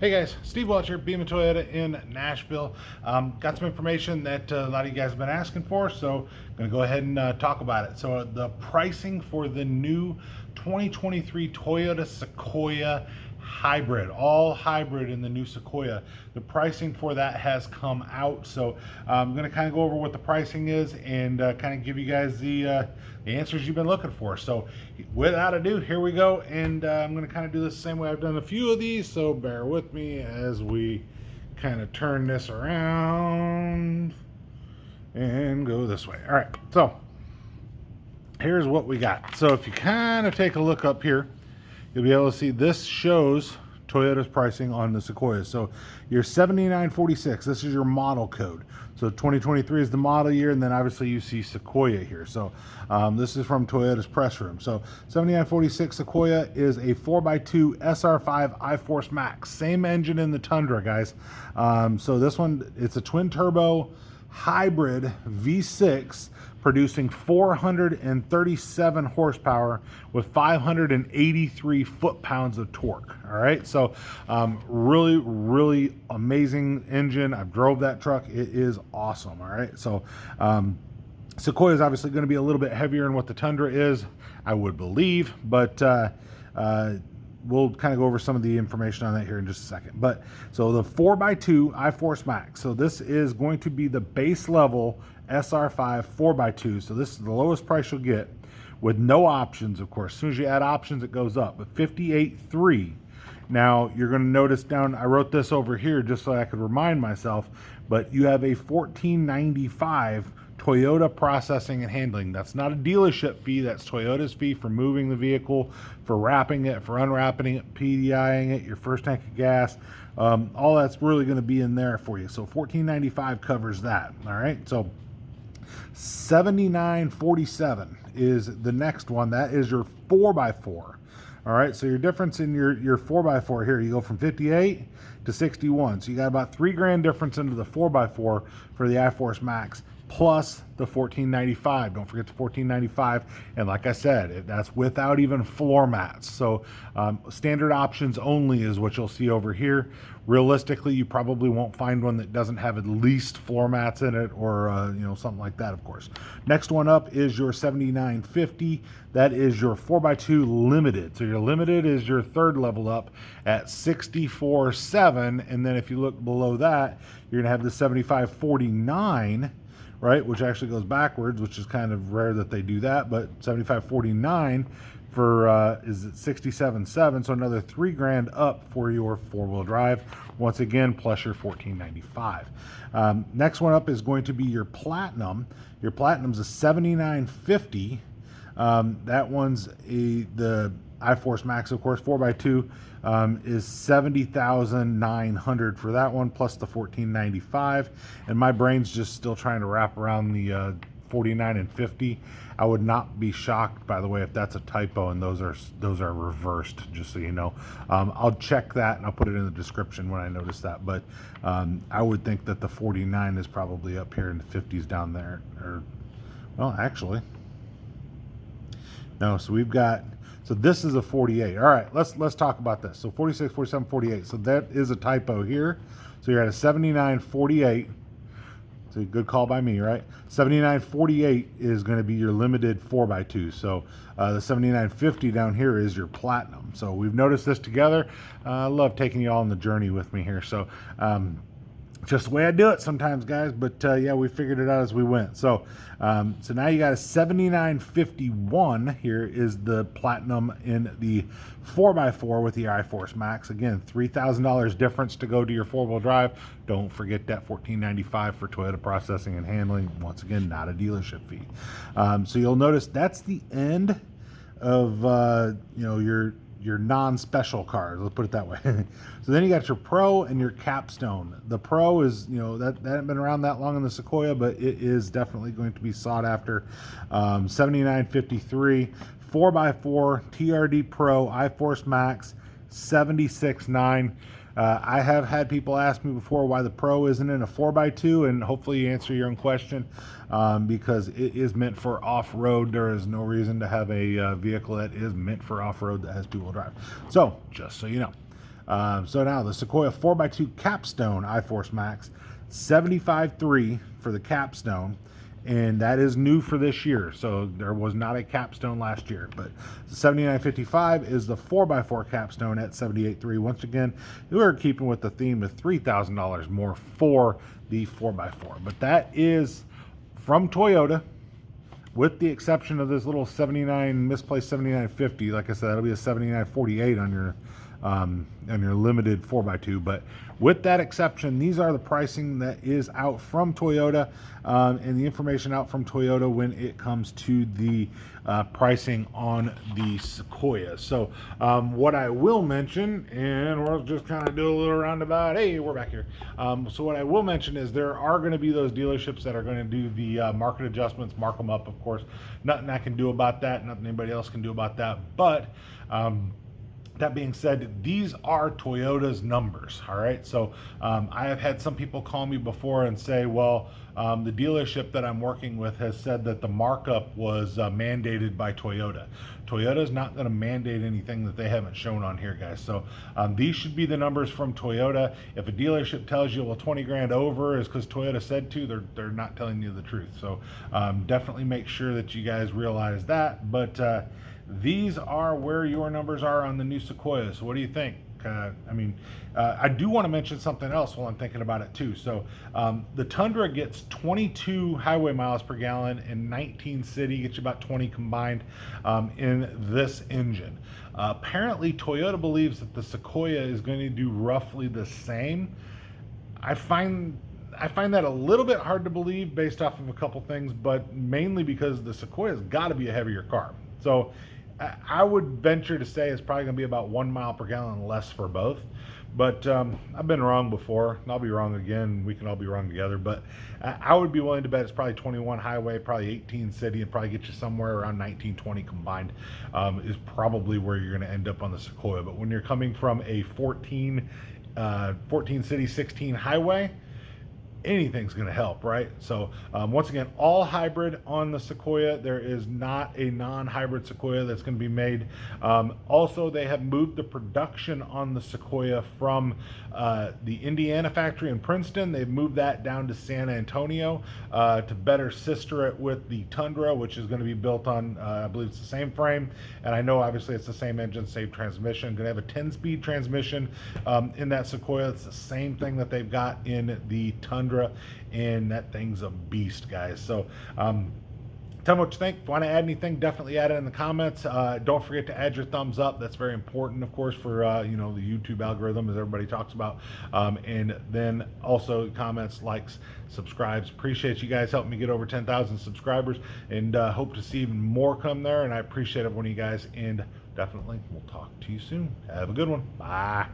Hey guys, Steve Welch here, Beam and Toyota in Nashville. Got some information that a lot of you guys have been asking for, so I'm going to go ahead and talk about it. So the pricing for the new 2023 Toyota Sequoia hybrid, all hybrid in the new Sequoia, the pricing for that has come out. So I'm going to kind of go over what the pricing is and kind of give you guys the answers you've been looking for. So without ado, here we go, and I'm going to kind of do this the same way I've done a few of these, so bear with me as we kind of turn this around and go this way. All right, so here's what we got. So if you kind of take a look up here, you'll be able to see this shows Toyota's pricing on the Sequoia. So your 7946, this is your model code. So 2023 is the model year, and then obviously you see Sequoia here. So this is from Toyota's press room. So 7946 Sequoia is a 4x2 SR5 iForce Max. Same engine in the Tundra, guys. So this one, it's a twin turbo hybrid V6 producing 437 horsepower with 583 foot-pounds of torque. All right, so really amazing engine. I've drove that truck. It is awesome. All right, so Sequoia is obviously going to be a little bit heavier than what the Tundra is, I would believe, but we'll kind of go over some of the information on that here in just a second. But so the 4x2 iForce Max. So this is going to be the base level SR5 4x2. So this is the lowest price you'll get with no options, of course. As soon as you add options, it goes up. But 58.3. Now you're going to notice down, I wrote this over here just so I could remind myself, but you have a 1495 Toyota processing and handling. That's not a dealership fee. That's Toyota's fee for moving the vehicle, for wrapping it, for unwrapping it, PDIing it, your first tank of gas. All that's really going to be in there for you. So 1495 covers that. All right. So 7947 is the next one. That is your 4x4. All right. So your difference in your 4x4 here, you go from 58 to 61. So you got about $3,000 difference into the 4x4 for the iForce Max, plus the 1495. Don't forget the 1495. And like I said, that's without even floor mats. So standard options only is what you'll see over here. Realistically, you probably won't find one that doesn't have at least floor mats in it, or something like that, of course. Next one up is your 7950. That is your 4x2 limited. So your limited is your third level up at 64.7. And then if you look below that, you're gonna have the 7549, right, which actually goes backwards, which is kind of rare that they do that, but 7549 for is at 67.7, so another $3,000 up for your four-wheel drive, once again, plus your 1495. Next one up is going to be your Platinum. Your Platinum's a 7950. That one's the iForce Max, of course, 4x2, is 70,900 for that one, plus the 1495. And my brain's just still trying to wrap around the 49 and 50. I would not be shocked, by the way, if that's a typo and those are reversed, just so you know. I'll check that and I'll put it in the description when I notice that. But I would think that the 49 is probably up here and the 50's down there. Or, well, actually, no. So we've got. So this is a 48. All right, let's talk about this. So 46, 47, 48. So that is a typo here. So you're at a 79.48. It's a good call by me, right? 79.48 is going to be your limited 4x2. So the 79.50 down here is your Platinum. So we've noticed this together. I love taking you all on the journey with me here. So just the way I do it sometimes, guys. But yeah, we figured it out as we went. So so now you got a 79.51. Here is the Platinum in the 4x4 with the iForce Max. Again, $3,000 difference to go to your four-wheel drive. Don't forget that $1495 for Toyota processing and handling. Once again, not a dealership fee. So you'll notice that's the end of your non-special cars, let's put it that way. So then you got your Pro and your Capstone. The Pro is, that hasn't been around that long in the Sequoia, but it is definitely going to be sought after. 7953, 4x4, TRD Pro, iForce Max, 76.9. I have had people ask me before why the Pro isn't in a 4x2, and hopefully you answer your own question, because it is meant for off-road. There is no reason to have a vehicle that is meant for off-road that has two-wheel drive. So, just so you know. So now the Sequoia 4x2 Capstone iForce Max, 75.3 for the Capstone, and that is new for this year. So there was not a Capstone last year, but 79.55 is the 4x4 Capstone at 78.3. Once again, we're keeping with the theme of $3,000 more for the 4x4, but that is from Toyota, with the exception of this little 79 misplaced 79.50. Like I said, that'll be a 79.48 on your limited 4x2. But with that exception, these are the pricing that is out from Toyota, and the information out from Toyota when it comes to the pricing on the Sequoia. So what I will mention, and we'll just kind of do a little roundabout. Hey, we're back here. So what I will mention is there are going to be those dealerships that are going to do the market adjustments, mark them up, of course. Nothing I can do about that. Nothing anybody else can do about that. But that being said, these are Toyota's numbers, all right? So I have had some people call me before and say, well, the dealership that I'm working with has said that the markup was mandated by Toyota. Toyota's not going to mandate anything that they haven't shown on here, guys. So these should be the numbers from Toyota. If a dealership tells you, well, 20 grand over is because Toyota said to, they're not telling you the truth. So definitely make sure that you guys realize that. But these are where your numbers are on the new Sequoia. So what do you think? I do want to mention something else while I'm thinking about it too. So the Tundra gets 22 highway miles per gallon and 19 city, gets you about 20 combined in this engine. Apparently Toyota believes that the Sequoia is going to do roughly the same. I find that a little bit hard to believe based off of a couple things, but mainly because the Sequoia's got to be a heavier car. So I would venture to say it's probably going to be about 1 mile per gallon less for both. But I've been wrong before, and I'll be wrong again. We can all be wrong together. But I would be willing to bet it's probably 21 highway, probably 18 city, and probably get you somewhere around 19, 20 combined is probably where you're going to end up on the Sequoia. But when you're coming from a 14 city, 16 highway, anything's going to help, right? So once again, all hybrid on the Sequoia. There is not a non-hybrid Sequoia that's going to be made. Also, they have moved the production on the Sequoia from the Indiana factory in Princeton. They've moved that down to San Antonio to better sister it with the Tundra, which is going to be built on, I believe it's the same frame. And I know obviously it's the same engine, same transmission. Going to have a 10-speed transmission in that Sequoia. It's the same thing that they've got in the Tundra. And that thing's a beast, guys. So tell me what you think. If you want to add anything, definitely add it in the comments. Don't forget to add your thumbs up. That's very important, of course, for the YouTube algorithm, as everybody talks about. And then also comments, likes, subscribes. Appreciate you guys helping me get over 10,000 subscribers, and hope to see even more come there. And I appreciate every one of you guys, and definitely we'll talk to you soon. Have a good one. Bye.